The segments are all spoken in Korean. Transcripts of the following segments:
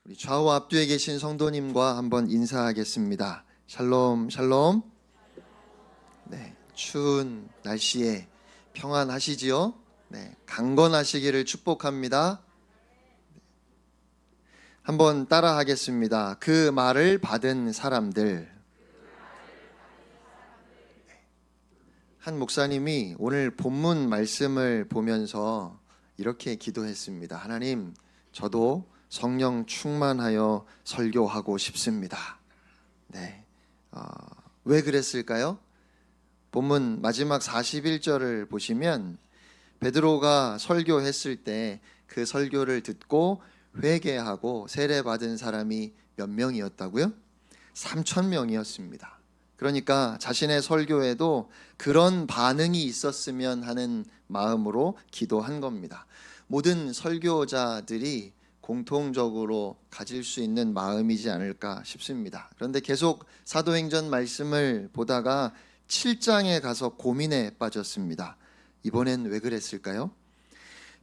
우리 좌우 앞뒤에 계신 성도님과 한번 인사하겠습니다. 샬롬, 샬롬. 네, 추운 날씨에 평안하시지요? 네, 강건하시기를 축복합니다. 한번 따라하겠습니다. 그 말을 받은 사람들. 한 목사님이 오늘 본문 말씀을 보면서 이렇게 기도했습니다. 하나님, 저도 성령 충만하여 설교하고 싶습니다. 네, 왜 그랬을까요? 본문 마지막 41절을 보시면 베드로가 설교했을 때 그 설교를 듣고 회개하고 세례받은 사람이 몇 명이었다고요? 3,000명이었습니다. 그러니까 자신의 설교에도 그런 반응이 있었으면 하는 마음으로 기도한 겁니다. 모든 설교자들이 공통적으로 가질 수 있는 마음이지 않을까 싶습니다. 그런데 계속 사도행전 말씀을 보다가 7장에 가서 고민에 빠졌습니다. 이번엔 왜 그랬을까요?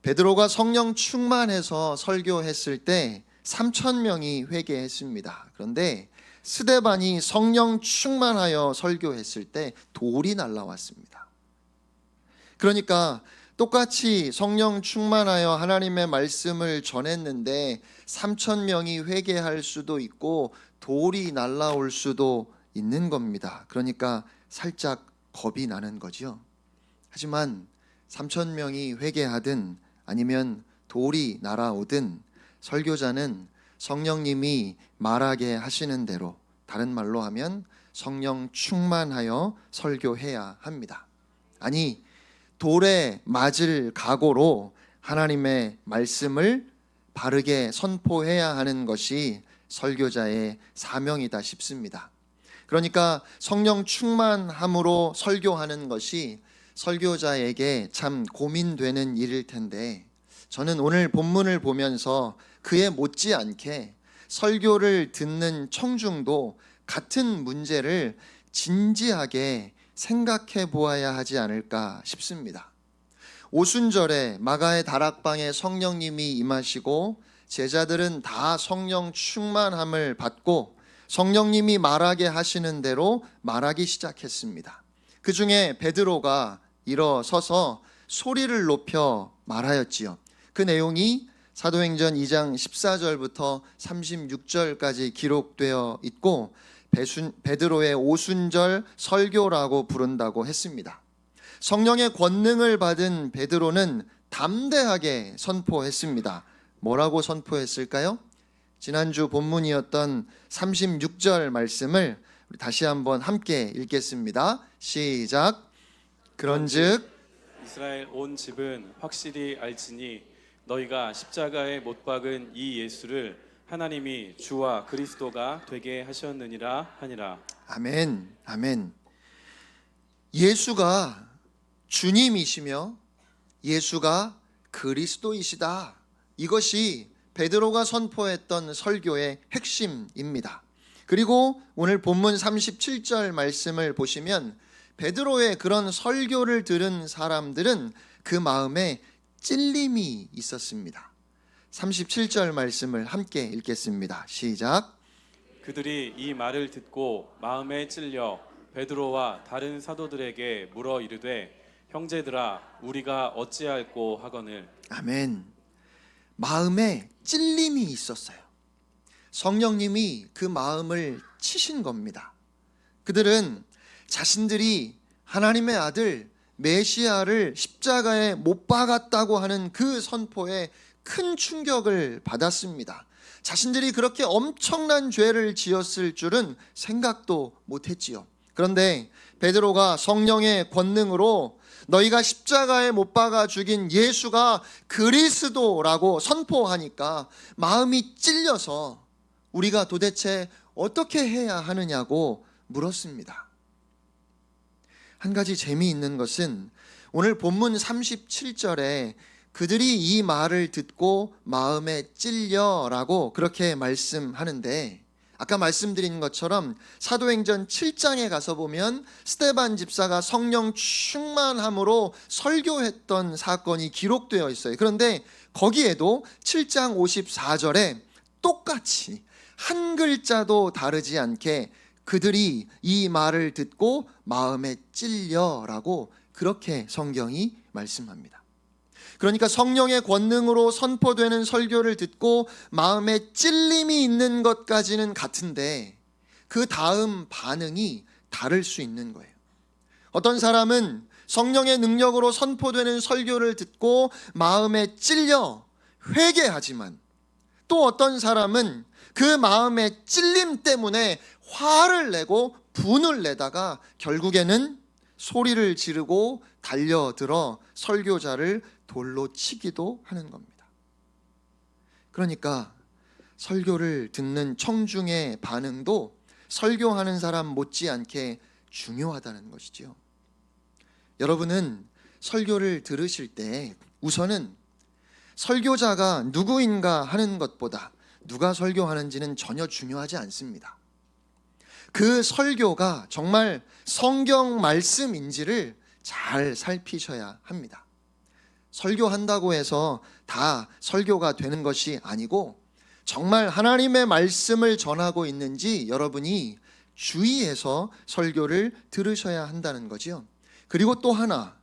베드로가 성령 충만해서 설교했을 때 3,000명이 회개했습니다. 그런데 스데반이 성령 충만하여 설교했을 때 돌이 날라왔습니다. 그러니까 똑같이 성령 충만하여 하나님의 말씀을 전했는데 3,000명이 회개할 수도 있고 돌이 날라올 수도 있는 겁니다. 그러니까 살짝 겁이 나는 거죠. 하지만 3,000명이 회개하든 아니면 돌이 날아오든 설교자는 성령님이 말하게 하시는 대로, 다른 말로 하면 성령 충만하여 설교해야 합니다. 아니, 돌에 맞을 각오로 하나님의 말씀을 바르게 선포해야 하는 것이 설교자의 사명이다 싶습니다. 그러니까 성령 충만함으로 설교하는 것이 설교자에게 참 고민되는 일일 텐데, 저는 오늘 본문을 보면서 그에 못지않게 설교를 듣는 청중도 같은 문제를 진지하게 생각해 보아야 하지 않을까 싶습니다. 오순절에 마가의 다락방에 성령님이 임하시고 제자들은 다 성령 충만함을 받고 성령님이 말하게 하시는 대로 말하기 시작했습니다. 그 중에 베드로가 일어서서 소리를 높여 말하였지요. 그 내용이 사도행전 2장 14절부터 36절까지 기록되어 있고 베드로의 오순절 설교라고 부른다고 했습니다. 성령의 권능을 받은 베드로는 담대하게 선포했습니다. 뭐라고 선포했을까요? 지난주 본문이었던 36절 말씀을 다시 한번 함께 읽겠습니다. 시작. 그런즉 이스라엘 온 집은 확실히 알지니 너희가 십자가에 못 박은 이 예수를 하나님이 주와 그리스도가 되게 하셨느니라 하니라. 아멘, 아멘. 예수가 주님이시며 예수가 그리스도이시다. 이것이 베드로가 선포했던 설교의 핵심입니다. 그리고 오늘 본문 37절 말씀을 보시면 베드로의 그런 설교를 들은 사람들은 그 마음에 찔림이 있었습니다. 37절 말씀을 함께 읽겠습니다. 시작. 그들이 이 말을 듣고 마음에 찔려 베드로와 다른 사도들에게 물어 이르되 형제들아 우리가 어찌할꼬 하거늘. 아멘. 마음에 찔림이 있었어요. 성령님이 그 마음을 치신 겁니다. 그들은 자신들이 하나님의 아들 메시아를 십자가에 못 박았다고 하는 그 선포에 큰 충격을 받았습니다. 자신들이 그렇게 엄청난 죄를 지었을 줄은 생각도 못했지요. 그런데 베드로가 성령의 권능으로 너희가 십자가에 못 박아 죽인 예수가 그리스도라고 선포하니까 마음이 찔려서 우리가 도대체 어떻게 해야 하느냐고 물었습니다. 한 가지 재미있는 것은 오늘 본문 37절에 그들이 이 말을 듣고 마음에 찔려라고 그렇게 말씀하는데, 아까 말씀드린 것처럼 사도행전 7장에 가서 보면 스데반 집사가 성령 충만함으로 설교했던 사건이 기록되어 있어요. 그런데 거기에도 7장 54절에 똑같이 한 글자도 다르지 않게 그들이 이 말을 듣고 마음에 찔려라고 그렇게 성경이 말씀합니다. 그러니까 성령의 권능으로 선포되는 설교를 듣고 마음에 찔림이 있는 것까지는 같은데 그 다음 반응이 다를 수 있는 거예요. 어떤 사람은 성령의 능력으로 선포되는 설교를 듣고 마음에 찔려 회개하지만, 또 어떤 사람은 그 마음의 찔림 때문에 화를 내고 분을 내다가 결국에는 소리를 지르고 달려들어 설교자를 돌로 치기도 하는 겁니다. 그러니까 설교를 듣는 청중의 반응도 설교하는 사람 못지않게 중요하다는 것이지요. 여러분은 설교를 들으실 때 우선은 설교자가 누구인가 하는 것보다 누가 설교하는지는 전혀 중요하지 않습니다. 그 설교가 정말 성경 말씀인지를 잘 살피셔야 합니다. 설교한다고 해서 다 설교가 되는 것이 아니고 정말 하나님의 말씀을 전하고 있는지 여러분이 주의해서 설교를 들으셔야 한다는 거지요. 그리고 또 하나,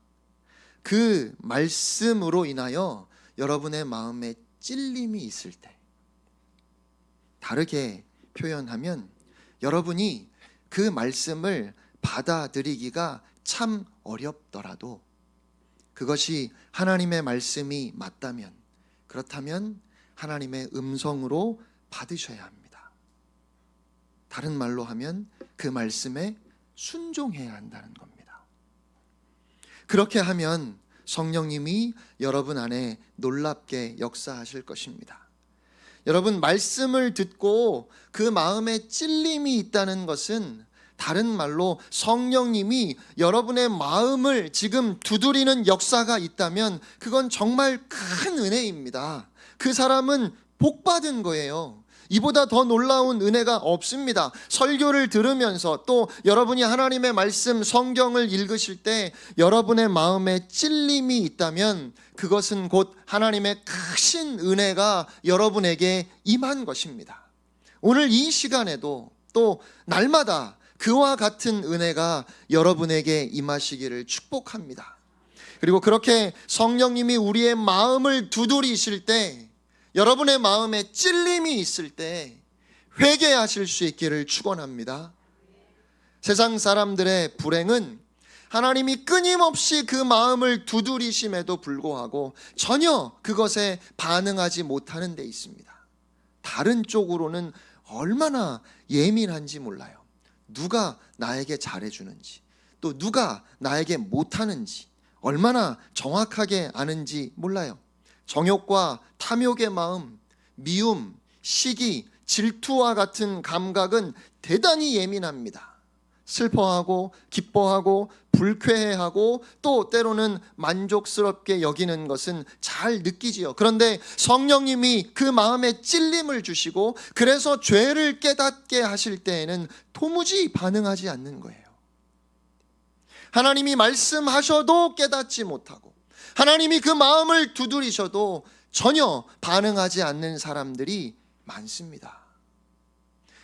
그 말씀으로 인하여 여러분의 마음에 찔림이 있을 때, 다르게 표현하면 여러분이 그 말씀을 받아들이기가 참 어렵더라도 그것이 하나님의 말씀이 맞다면, 그렇다면 하나님의 음성으로 받으셔야 합니다. 다른 말로 하면 그 말씀에 순종해야 한다는 겁니다. 그렇게 하면 성령님이 여러분 안에 놀랍게 역사하실 것입니다. 여러분, 말씀을 듣고 그 마음에 찔림이 있다는 것은 다른 말로 성령님이 여러분의 마음을 지금 두드리는 역사가 있다면 그건 정말 큰 은혜입니다. 그 사람은 복받은 거예요. 이보다 더 놀라운 은혜가 없습니다. 설교를 들으면서 또 여러분이 하나님의 말씀 성경을 읽으실 때 여러분의 마음에 찔림이 있다면 그것은 곧 하나님의 크신 은혜가 여러분에게 임한 것입니다. 오늘 이 시간에도 또 날마다 그와 같은 은혜가 여러분에게 임하시기를 축복합니다. 그리고 그렇게 성령님이 우리의 마음을 두드리실 때, 여러분의 마음에 찔림이 있을 때 회개하실 수 있기를 축원합니다. 세상 사람들의 불행은 하나님이 끊임없이 그 마음을 두드리심에도 불구하고 전혀 그것에 반응하지 못하는 데 있습니다. 다른 쪽으로는 얼마나 예민한지 몰라요. 누가 나에게 잘해주는지, 또 누가 나에게 못하는지 얼마나 정확하게 아는지 몰라요. 정욕과 탐욕의 마음, 미움, 시기, 질투와 같은 감각은 대단히 예민합니다. 슬퍼하고 기뻐하고 불쾌해하고 또 때로는 만족스럽게 여기는 것은 잘 느끼지요. 그런데 성령님이 그 마음에 찔림을 주시고 그래서 죄를 깨닫게 하실 때에는 도무지 반응하지 않는 거예요. 하나님이 말씀하셔도 깨닫지 못하고 하나님이 그 마음을 두드리셔도 전혀 반응하지 않는 사람들이 많습니다.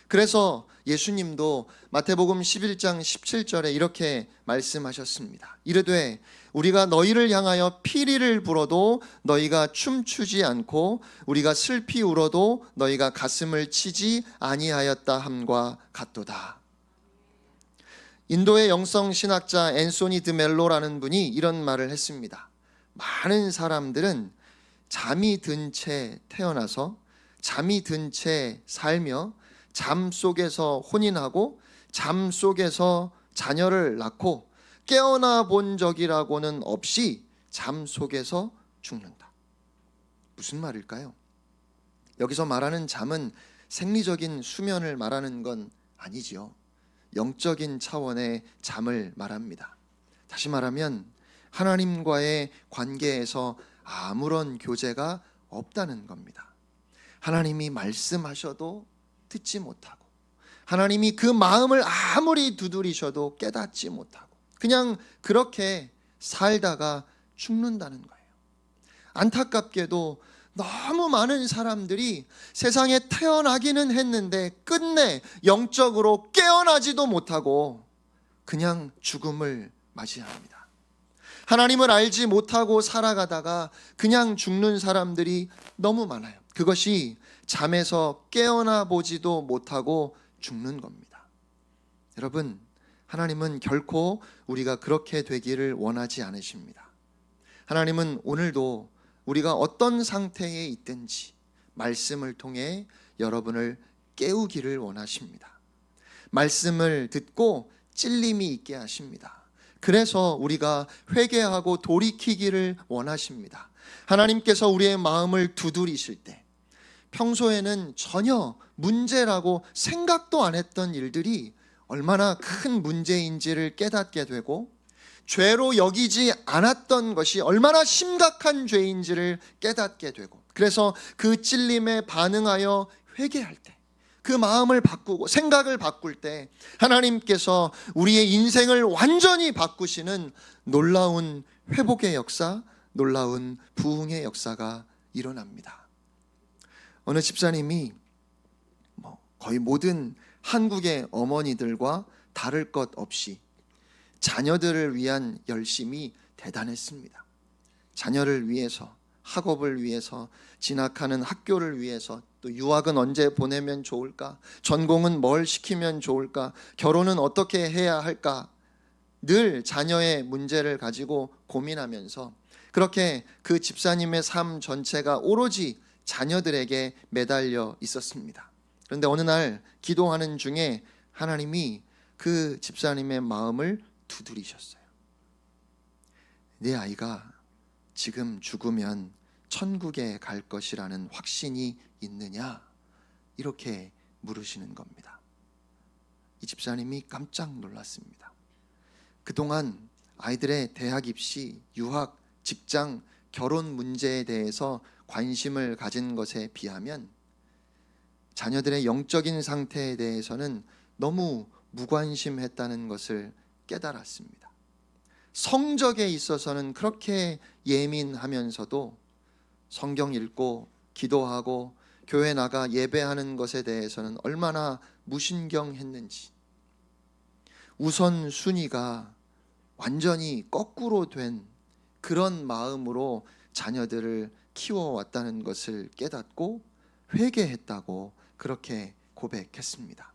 그래서 예수님도 마태복음 11장 17절에 이렇게 말씀하셨습니다. 이르되 우리가 너희를 향하여 피리를 불어도 너희가 춤추지 않고 우리가 슬피 울어도 너희가 가슴을 치지 아니하였다 함과 같도다. 인도의 영성 신학자 앤소니 드 멜로라는 분이 이런 말을 했습니다. 많은 사람들은 잠이 든 채 태어나서 잠이 든 채 살며 잠 속에서 혼인하고 잠 속에서 자녀를 낳고 깨어나 본 적이라고는 없이 잠 속에서 죽는다. 무슨 말일까요? 여기서 말하는 잠은 생리적인 수면을 말하는 건 아니지요. 영적인 차원의 잠을 말합니다. 다시 말하면 하나님과의 관계에서 아무런 교제가 없다는 겁니다. 하나님이 말씀하셔도 듣지 못하고 하나님이 그 마음을 아무리 두드리셔도 깨닫지 못하고 그냥 그렇게 살다가 죽는다는 거예요. 안타깝게도 너무 많은 사람들이 세상에 태어나기는 했는데 끝내 영적으로 깨어나지도 못하고 그냥 죽음을 맞이합니다. 하나님을 알지 못하고 살아가다가 그냥 죽는 사람들이 너무 많아요. 그것이 잠에서 깨어나 보지도 못하고 죽는 겁니다. 여러분, 하나님은 결코 우리가 그렇게 되기를 원하지 않으십니다. 하나님은 오늘도 우리가 어떤 상태에 있든지 말씀을 통해 여러분을 깨우기를 원하십니다. 말씀을 듣고 찔림이 있게 하십니다. 그래서 우리가 회개하고 돌이키기를 원하십니다. 하나님께서 우리의 마음을 두드리실 때 평소에는 전혀 문제라고 생각도 안 했던 일들이 얼마나 큰 문제인지를 깨닫게 되고, 죄로 여기지 않았던 것이 얼마나 심각한 죄인지를 깨닫게 되고, 그래서 그 찔림에 반응하여 회개할 때, 그 마음을 바꾸고 생각을 바꿀 때 하나님께서 우리의 인생을 완전히 바꾸시는 놀라운 회복의 역사, 놀라운 부흥의 역사가 일어납니다. 어느 집사님이 거의 모든 한국의 어머니들과 다를 것 없이 자녀들을 위한 열심이 대단했습니다. 자녀를 위해서, 학업을 위해서, 진학하는 학교를 위해서, 또 유학은 언제 보내면 좋을까? 전공은 뭘 시키면 좋을까? 결혼은 어떻게 해야 할까? 늘 자녀의 문제를 가지고 고민하면서 그렇게 그 집사님의 삶 전체가 오로지 자녀들에게 매달려 있었습니다. 그런데 어느 날 기도하는 중에 하나님이 그 집사님의 마음을 두드리셨어요. 내 아이가 지금 죽으면 천국에 갈 것이라는 확신이 있느냐? 이렇게 물으시는 겁니다. 이 집사님이 깜짝 놀랐습니다. 그동안 아이들의 대학 입시, 유학, 직장, 결혼 문제에 대해서 관심을 가진 것에 비하면 자녀들의 영적인 상태에 대해서는 너무 무관심했다는 것을 깨달았습니다. 성적에 있어서는 그렇게 예민하면서도 성경 읽고 기도하고 교회 나가 예배하는 것에 대해서는 얼마나 무신경했는지, 우선순위가 완전히 거꾸로 된 그런 마음으로 자녀들을 키워왔다는 것을 깨닫고 회개했다고 그렇게 고백했습니다.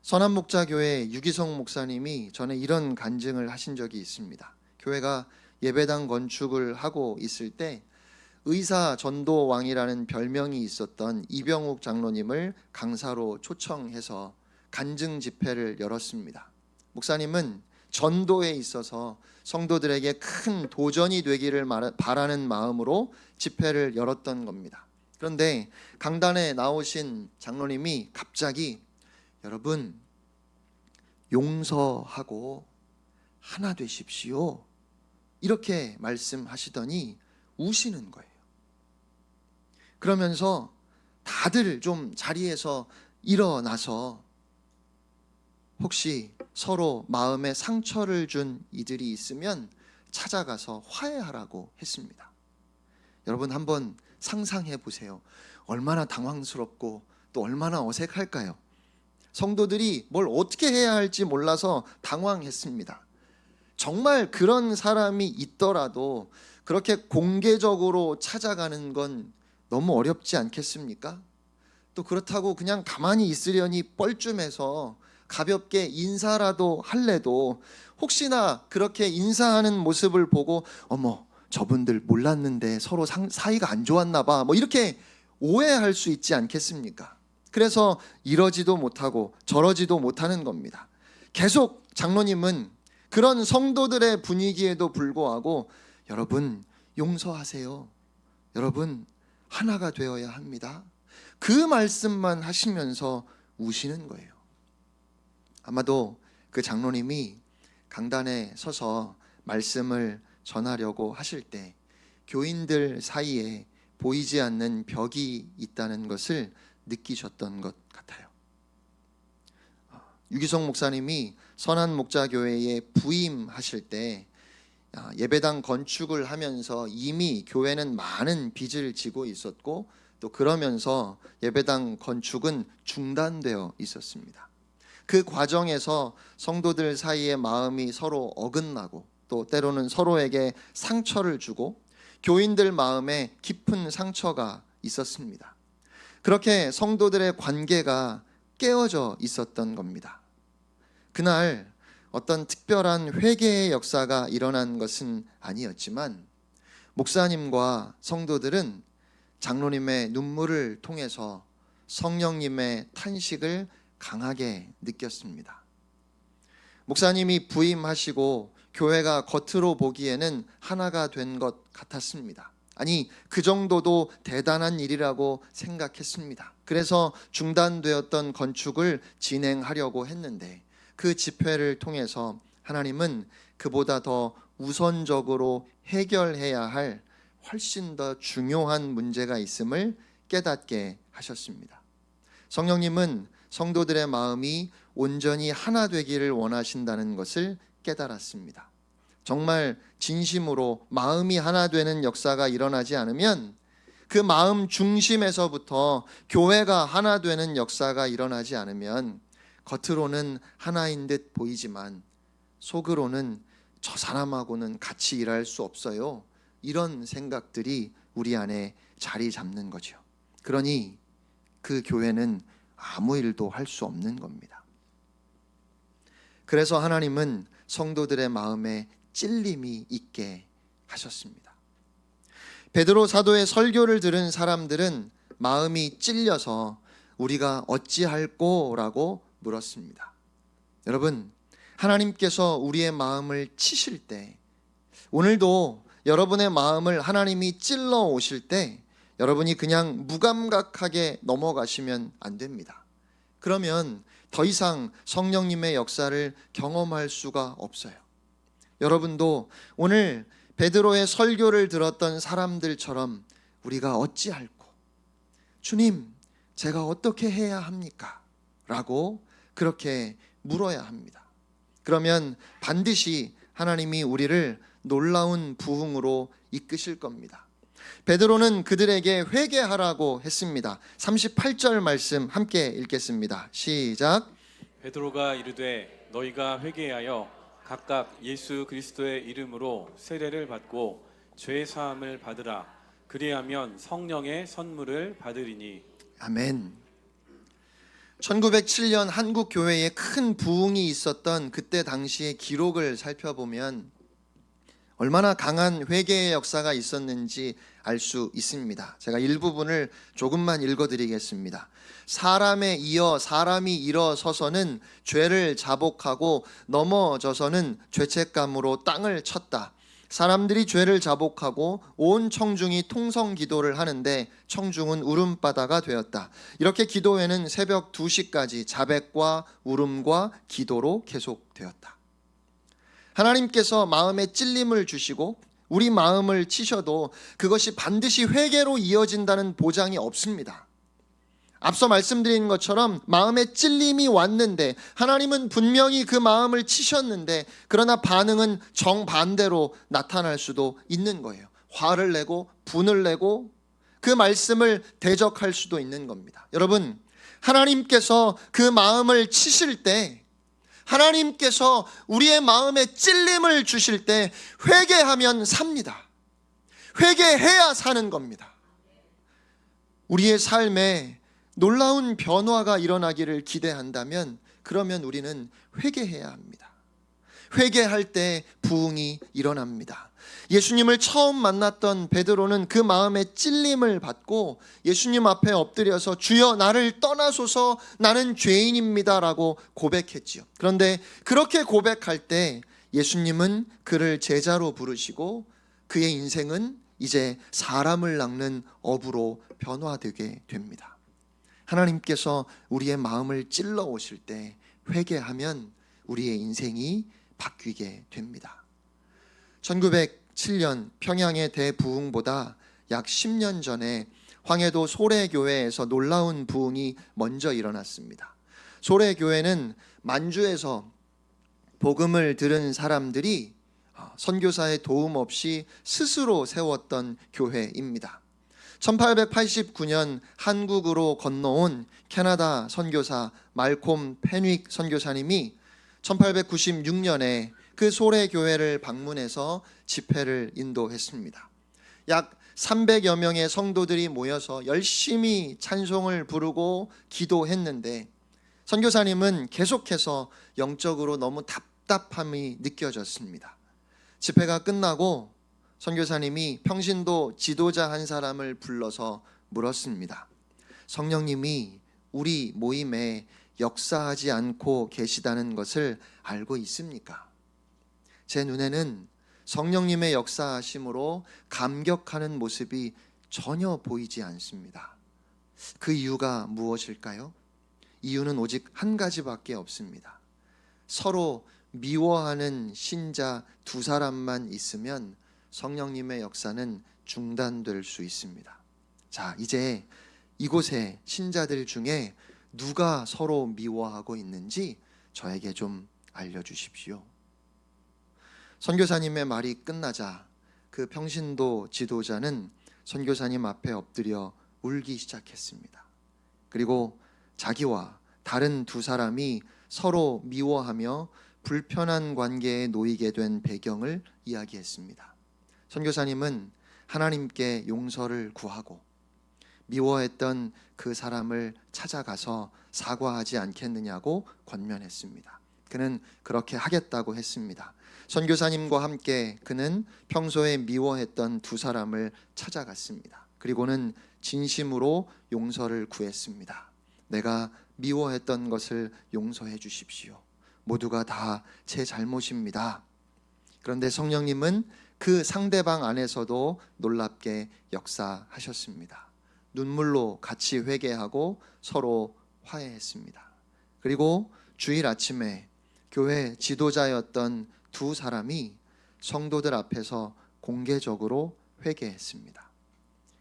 선한목자교회 유기성 목사님이 전에 이런 간증을 하신 적이 있습니다. 교회가 예배당 건축을 하고 있을 때 의사 전도왕이라는 별명이 있었던 이병욱 장로님을 강사로 초청해서 간증 집회를 열었습니다. 목사님은 전도에 있어서 성도들에게 큰 도전이 되기를 바라는 마음으로 집회를 열었던 겁니다. 그런데 강단에 나오신 장로님이 갑자기 여러분 용서하고 하나 되십시오 이렇게 말씀하시더니 우시는 거예요. 그러면서 다들 좀 자리에서 일어나서 혹시 서로 마음에 상처를 준 이들이 있으면 찾아가서 화해하라고 했습니다. 여러분 한번 상상해 보세요. 얼마나 당황스럽고 또 얼마나 어색할까요? 성도들이 뭘 어떻게 해야 할지 몰라서 당황했습니다. 정말 그런 사람이 있더라도 그렇게 공개적으로 찾아가는 건 너무 어렵지 않겠습니까? 또 그렇다고 그냥 가만히 있으려니 뻘쭘해서 가볍게 인사라도 할래도 혹시나 그렇게 인사하는 모습을 보고 어머 저분들 몰랐는데 서로 사이가 안 좋았나 봐 뭐 이렇게 오해할 수 있지 않겠습니까? 그래서 이러지도 못하고 저러지도 못하는 겁니다. 계속 장로님은 그런 성도들의 분위기에도 불구하고 여러분 용서하세요. 여러분 하나가 되어야 합니다. 그 말씀만 하시면서 우시는 거예요. 아마도 그 장로님이 강단에 서서 말씀을 전하려고 하실 때 교인들 사이에 보이지 않는 벽이 있다는 것을 느끼셨던 것 같아요. 유기성 목사님이 선한목자교회에 부임하실 때 예배당 건축을 하면서 이미 교회는 많은 빚을 지고 있었고 또 그러면서 예배당 건축은 중단되어 있었습니다. 그 과정에서 성도들 사이의 마음이 서로 어긋나고 또 때로는 서로에게 상처를 주고 교인들 마음에 깊은 상처가 있었습니다. 그렇게 성도들의 관계가 깨어져 있었던 겁니다. 그날 어떤 특별한 회개의 역사가 일어난 것은 아니었지만 목사님과 성도들은 장로님의 눈물을 통해서 성령님의 탄식을 강하게 느꼈습니다. 목사님이 부임하시고 교회가 겉으로 보기에는 하나가 된 것 같았습니다. 아니, 그 정도도 대단한 일이라고 생각했습니다. 그래서 중단되었던 건축을 진행하려고 했는데 그 집회를 통해서 하나님은 그보다 더 우선적으로 해결해야 할 훨씬 더 중요한 문제가 있음을 깨닫게 하셨습니다. 성령님은 성도들의 마음이 온전히 하나 되기를 원하신다는 것을 깨달았습니다. 정말 진심으로 마음이 하나 되는 역사가 일어나지 않으면 그 마음 중심에서부터 교회가 하나 되는 역사가 일어나지 않으면 겉으로는 하나인 듯 보이지만 속으로는 저 사람하고는 같이 일할 수 없어요. 이런 생각들이 우리 안에 자리 잡는 거죠. 그러니 그 교회는 아무 일도 할 수 없는 겁니다. 그래서 하나님은 성도들의 마음에 찔림이 있게 하셨습니다. 베드로 사도의 설교를 들은 사람들은 마음이 찔려서 우리가 어찌할꼬라고 물었습니다. 여러분, 하나님께서 우리의 마음을 치실 때, 오늘도 여러분의 마음을 하나님이 찔러 오실 때 여러분이 그냥 무감각하게 넘어가시면 안 됩니다. 그러면 더 이상 성령님의 역사를 경험할 수가 없어요. 여러분도 오늘 베드로의 설교를 들었던 사람들처럼 우리가 어찌할꼬, 주님, 제가 어떻게 해야 합니까? 라고 그렇게 물어야 합니다. 그러면 반드시 하나님이 우리를 놀라운 부흥으로 이끄실 겁니다. 베드로는 그들에게 회개하라고 했습니다. 38절 말씀 함께 읽겠습니다. 시작. 베드로가 이르되 너희가 회개하여 각각 예수 그리스도의 이름으로 세례를 받고 죄 사함을 받으라. 그리하면 성령의 선물을 받으리니. 아멘. 1907년 한국 교회에 큰 부흥이 있었던 그때 당시의 기록을 살펴보면 얼마나 강한 회개의 역사가 있었는지 알 수 있습니다. 제가 일부분을 조금만 읽어드리겠습니다. 사람에 이어 사람이 일어서서는 죄를 자복하고 넘어져서는 죄책감으로 땅을 쳤다. 사람들이 죄를 자복하고 온 청중이 통성 기도를 하는데 청중은 울음바다가 되었다. 이렇게 기도회는 새벽 2시까지 자백과 울음과 기도로 계속되었다. 하나님께서 마음에 찔림을 주시고 우리 마음을 치셔도 그것이 반드시 회개로 이어진다는 보장이 없습니다. 앞서 말씀드린 것처럼 마음에 찔림이 왔는데 하나님은 분명히 그 마음을 치셨는데 그러나 반응은 정반대로 나타날 수도 있는 거예요. 화를 내고 분을 내고 그 말씀을 대적할 수도 있는 겁니다. 여러분, 하나님께서 그 마음을 치실 때, 하나님께서 우리의 마음에 찔림을 주실 때 회개하면 삽니다. 회개해야 사는 겁니다. 우리의 삶에 놀라운 변화가 일어나기를 기대한다면 그러면 우리는 회개해야 합니다. 회개할 때 부흥이 일어납니다. 예수님을 처음 만났던 베드로는 그 마음의 찔림을 받고 예수님 앞에 엎드려서 주여 나를 떠나소서 나는 죄인입니다 라고 고백했지요. 그런데 그렇게 고백할 때 예수님은 그를 제자로 부르시고 그의 인생은 이제 사람을 낚는 어부로 변화되게 됩니다. 하나님께서 우리의 마음을 찔러 오실 때 회개하면 우리의 인생이 바뀌게 됩니다. 1907년 평양의 대부흥보다 약 10년 전에 황해도 소래교회에서 놀라운 부흥이 먼저 일어났습니다. 소래교회는 만주에서 복음을 들은 사람들이 선교사의 도움 없이 스스로 세웠던 교회입니다. 1889년 한국으로 건너온 캐나다 선교사 말콤 페닉 선교사님이 1896년에 그 소래 교회를 방문해서 집회를 인도했습니다. 약 300여 명의 성도들이 모여서 열심히 찬송을 부르고 기도했는데 선교사님은 계속해서 영적으로 너무 답답함이 느껴졌습니다. 집회가 끝나고 선교사님이 평신도 지도자 한 사람을 불러서 물었습니다. 성령님이 우리 모임에 역사하지 않고 계시다는 것을 알고 있습니까? 제 눈에는 성령님의 역사하심으로 감격하는 모습이 전혀 보이지 않습니다. 그 이유가 무엇일까요? 이유는 오직 한 가지밖에 없습니다. 서로 미워하는 신자 두 사람만 있으면 성령님의 역사는 중단될 수 있습니다. 자, 이제 이곳에 신자들 중에 누가 서로 미워하고 있는지 저에게 좀 알려주십시오. 선교사님의 말이 끝나자 그 평신도 지도자는 선교사님 앞에 엎드려 울기 시작했습니다. 그리고 자기와 다른 두 사람이 서로 미워하며 불편한 관계에 놓이게 된 배경을 이야기했습니다. 선교사님은 하나님께 용서를 구하고 미워했던 그 사람을 찾아가서 사과하지 않겠느냐고 권면했습니다. 그는 그렇게 하겠다고 했습니다. 선교사님과 함께 그는 평소에 미워했던 두 사람을 찾아갔습니다. 그리고는 진심으로 용서를 구했습니다. 내가 미워했던 것을 용서해 주십시오. 모두가 다 제 잘못입니다. 그런데 성령님은 그 상대방 안에서도 놀랍게 역사하셨습니다. 눈물로 같이 회개하고 서로 화해했습니다. 그리고 주일 아침에 교회 지도자였던 두 사람이 성도들 앞에서 공개적으로 회개했습니다.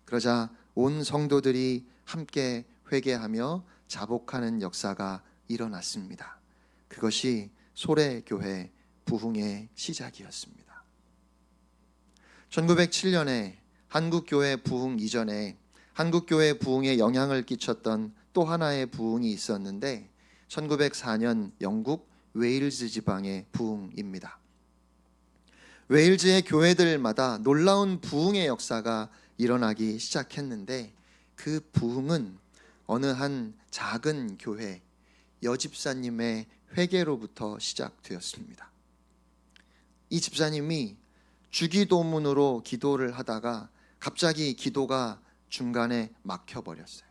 그러자 온 성도들이 함께 회개하며 자복하는 역사가 일어났습니다. 그것이 소래교회 부흥의 시작이었습니다. 1907년에 한국교회 부흥 이전에 한국교회 부흥에 영향을 끼쳤던 또 하나의 부흥이 있었는데 1904년 영국 웨일즈 지방의 부흥입니다. 웨일즈의 교회들마다 놀라운 부흥의 역사가 일어나기 시작했는데 그 부흥은 어느 한 작은 교회 여집사님의 회개로부터 시작되었습니다. 이 집사님이 주기도문으로 기도를 하다가 갑자기 기도가 중간에 막혀버렸어요.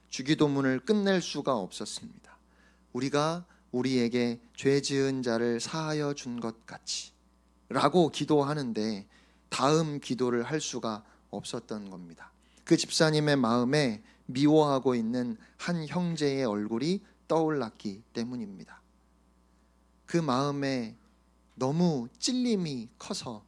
주기도문을 끝낼 수가 없었습니다. 우리가 우리에게 죄 지은 자를 사하여 준 것 같이 라고 기도하는데 다음 기도를 할 수가 없었던 겁니다. 그 집사님의 마음에 미워하고 있는 한 형제의 얼굴이 떠올랐기 때문입니다. 그 마음에 너무 찔림이 커서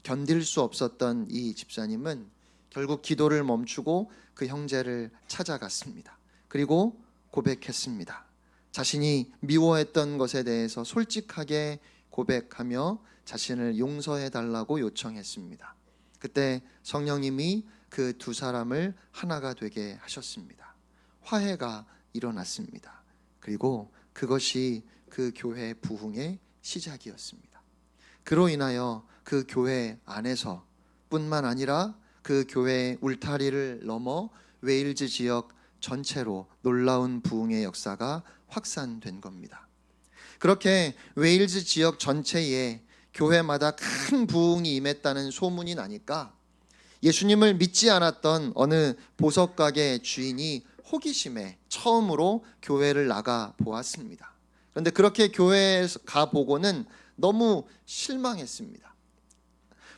견딜 수 없었던 이 집사님은 결국 기도를 멈추고 그 형제를 찾아갔습니다. 그리고 고백했습니다. 자신이 미워했던 것에 대해서 솔직하게 고백하며 자신을 용서해 달라고 요청했습니다. 그때 성령님이 그 두 사람을 하나가 되게 하셨습니다. 화해가 일어났습니다. 그리고 그것이 그 교회 부흥의 시작이었습니다. 그로 인하여 그 교회 안에서 뿐만 아니라 그 교회의 울타리를 넘어 웨일즈 지역 전체로 놀라운 부흥의 역사가 확산된 겁니다. 그렇게 웨일즈 지역 전체에 교회마다 큰 부흥이 임했다는 소문이 나니까 예수님을 믿지 않았던 어느 보석가게 주인이 호기심에 처음으로 교회를 나가 보았습니다. 그런데 그렇게 교회에 가보고는 너무 실망했습니다.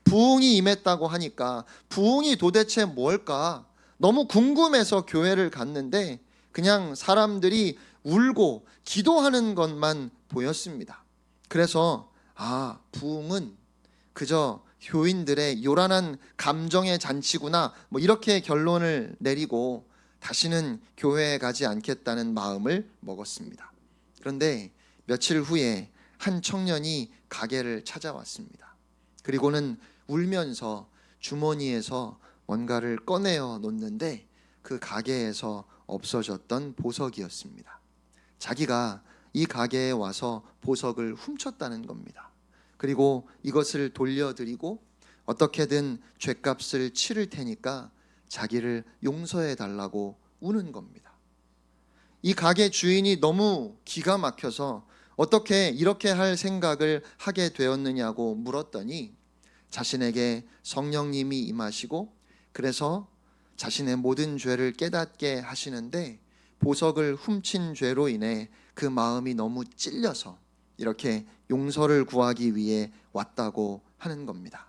부흥이 임했다고 하니까 부흥이 도대체 뭘까? 너무 궁금해서 교회를 갔는데 그냥 사람들이 울고 기도하는 것만 보였습니다. 그래서 부흥은 그저 교인들의 요란한 감정의 잔치구나 이렇게 결론을 내리고 다시는 교회에 가지 않겠다는 마음을 먹었습니다. 그런데 며칠 후에 한 청년이 가게를 찾아왔습니다. 그리고는 울면서 주머니에서 뭔가를 꺼내어 놓는데 그 가게에서 없어졌던 보석이었습니다. 자기가 이 가게에 와서 보석을 훔쳤다는 겁니다. 그리고 이것을 돌려드리고 어떻게든 죗값을 치를 테니까 자기를 용서해 달라고 우는 겁니다. 이 가게 주인이 너무 기가 막혀서 어떻게 이렇게 할 생각을 하게 되었느냐고 물었더니 자신에게 성령님이 임하시고 그래서 자신의 모든 죄를 깨닫게 하시는데 보석을 훔친 죄로 인해 그 마음이 너무 찔려서 이렇게 용서를 구하기 위해 왔다고 하는 겁니다.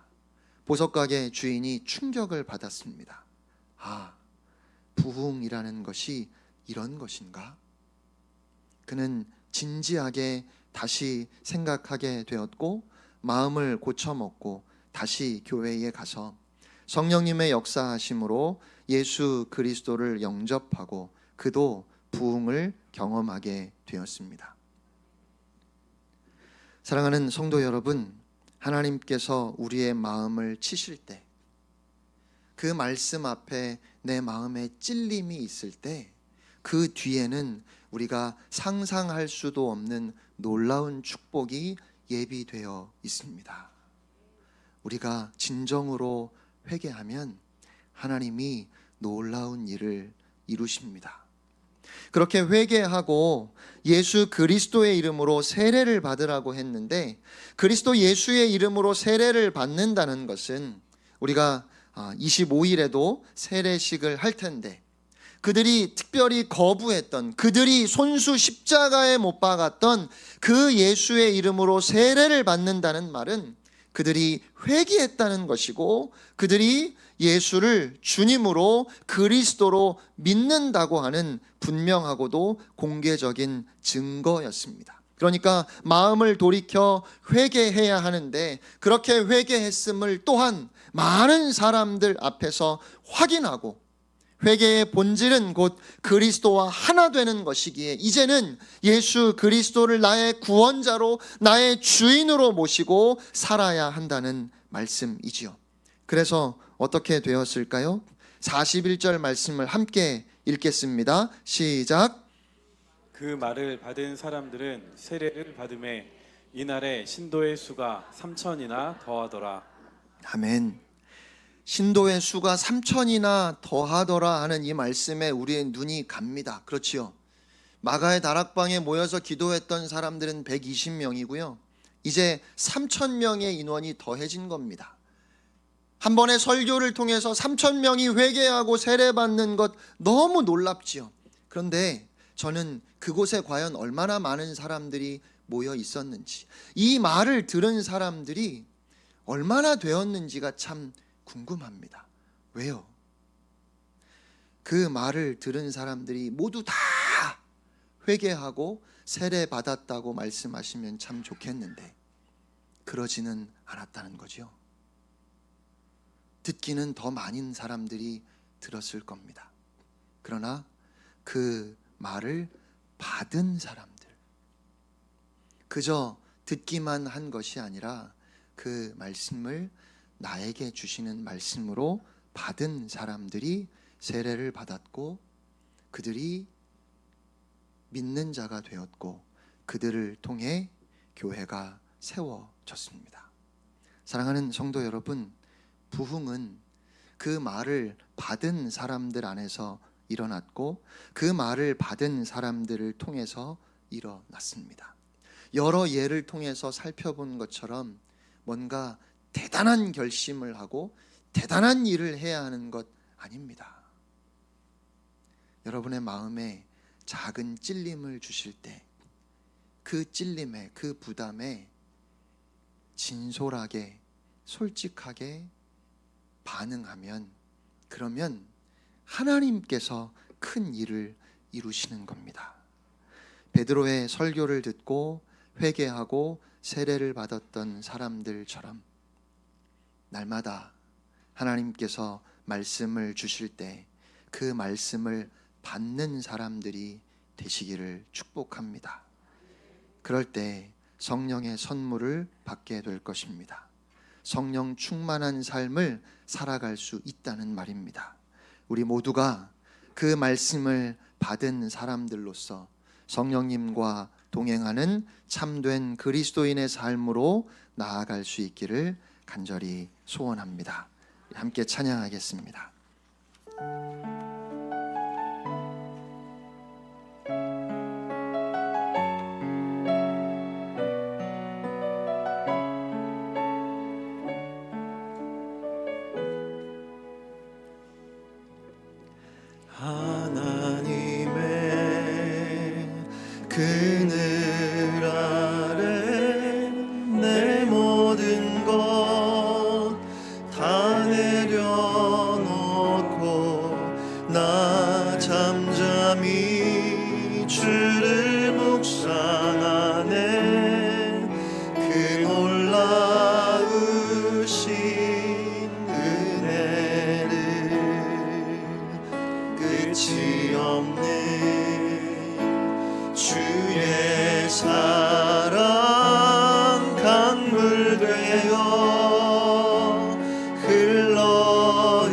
보석가게 주인이 충격을 받았습니다. 아, 부흥이라는 것이 이런 것인가? 그는 진지하게 다시 생각하게 되었고 마음을 고쳐먹고 다시 교회에 가서 성령님의 역사하심으로 예수 그리스도를 영접하고 그도 부흥을 경험하게 되었습니다. 사랑하는 성도 여러분, 하나님께서 우리의 마음을 치실 때, 그 말씀 앞에 내 마음에 찔림이 있을 때, 그 뒤에는 우리가 상상할 수도 없는 놀라운 축복이 예비되어 있습니다. 우리가 진정으로 회개하면 하나님이 놀라운 일을 이루십니다. 그렇게 회개하고 예수 그리스도의 이름으로 세례를 받으라고 했는데, 그리스도 예수의 이름으로 세례를 받는다는 것은 우리가 25일에도 세례식을 할 텐데, 그들이 특별히 거부했던, 그들이 손수 십자가에 못 박았던 그 예수의 이름으로 세례를 받는다는 말은 그들이 회개했다는 것이고 그들이 예수를 주님으로 그리스도로 믿는다고 하는 분명하고도 공개적인 증거였습니다. 그러니까 마음을 돌이켜 회개해야 하는데, 그렇게 회개했음을 또한 많은 사람들 앞에서 확인하고, 회개의 본질은 곧 그리스도와 하나 되는 것이기에 이제는 예수 그리스도를 나의 구원자로, 나의 주인으로 모시고 살아야 한다는 말씀이지요. 그래서 어떻게 되었을까요? 41절 말씀을 함께 읽겠습니다. 시작. 그 말을 받은 사람들은 세례를 받음에 이날에 신도의 수가 3천이나 더하더라. 아멘. 신도의 수가 3천이나 더하더라 하는 이 말씀에 우리의 눈이 갑니다. 그렇지요. 마가의 다락방에 모여서 기도했던 사람들은 120명이고요. 이제 3,000명의 인원이 더해진 겁니다. 한 번의 설교를 통해서 3,000명이 회개하고 세례받는 것 너무 놀랍지요. 그런데 저는 그곳에 과연 얼마나 많은 사람들이 모여 있었는지, 이 말을 들은 사람들이 얼마나 되었는지가 참 궁금합니다. 왜요? 그 말을 들은 사람들이 모두 다 회개하고 세례 받았다고 말씀하시면 참 좋겠는데 그러지는 않았다는 거죠. 듣기는 더 많은 사람들이 들었을 겁니다. 그러나 그 말을 받은 사람들, 그저 듣기만 한 것이 아니라 그 말씀을 나에게 주시는 말씀으로 받은 사람들이 세례를 받았고 그들이 믿는 자가 되었고 그들을 통해 교회가 세워졌습니다. 사랑하는 성도 여러분, 부흥은 그 말을 받은 사람들 안에서 일어났고 그 말을 받은 사람들을 통해서 일어났습니다. 여러 예를 통해서 살펴본 것처럼 뭔가 대단한 결심을 하고 대단한 일을 해야 하는 것 아닙니다. 여러분의 마음에 작은 찔림을 주실 때 그 찔림에, 그 부담에 진솔하게, 솔직하게 반응하면, 그러면 하나님께서 큰 일을 이루시는 겁니다. 베드로의 설교를 듣고 회개하고 세례를 받았던 사람들처럼 날마다 하나님께서 말씀을 주실 때 그 말씀을 받는 사람들이 되시기를 축복합니다. 그럴 때 성령의 선물을 받게 될 것입니다. 성령 충만한 삶을 살아갈 수 있다는 말입니다. 우리 모두가 그 말씀을 받은 사람들로서 성령님과 동행하는 참된 그리스도인의 삶으로 나아갈 수 있기를 간절히 소원합니다. 함께 찬양하겠습니다. 하나님의 그늘 아래 내 모든 것 다 내려놓고 나 잠잠히 주를 묵상하네. 그 놀라우신 은혜를 끝이 없는 주의 사랑 강물 되어 흘러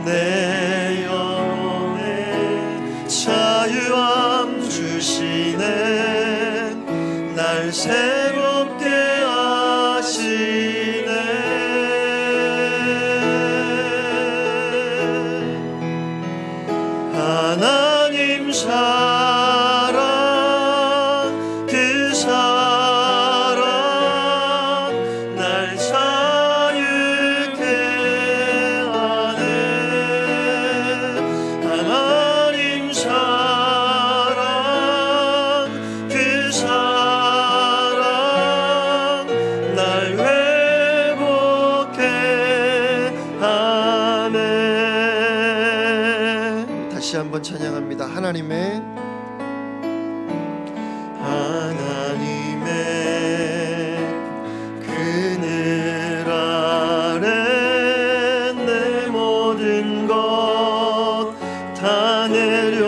내 영혼에 자유함 주시네. 날 새롭게 하시네. 하나님 사랑 그 사랑 날 자유케 하네. 하나님 사랑 그 사랑 날 회복해 하네. 다시 한번 찬양합니다. 하나님의 그늘 아래 내 모든 것 다 내려놓고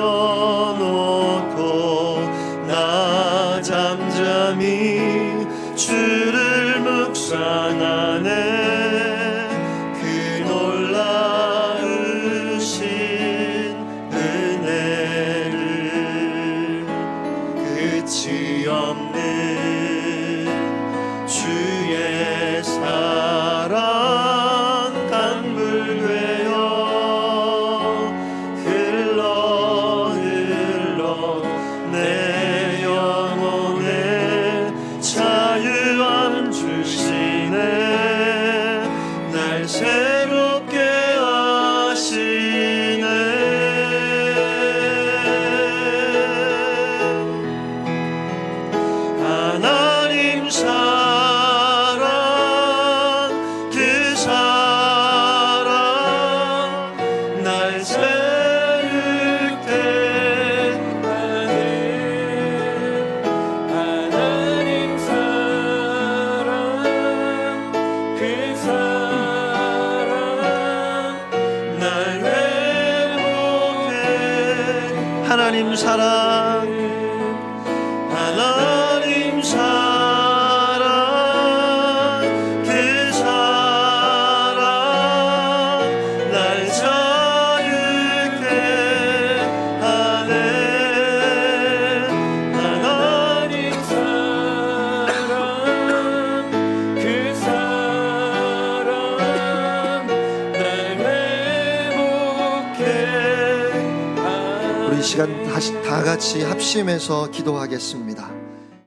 나 잠잠히 주를 묵상하네. 그 놀라우신 은혜를 끝이 없는 주의 사랑 강물 되어 흘러 내 영혼에 자유함 주시네. 날 새롭게 하시네. 하나님 사랑 그 사랑 날 새롭게 하네. 하나님 사랑 그 사랑 날 회복해. 하나님 사랑 하나님 사랑 그 사랑 날 자유케 하네. 하나님 사랑 그 사랑 날 회복해 우리 이 시간 다시 다 같이 합심해서 기도하겠습니다.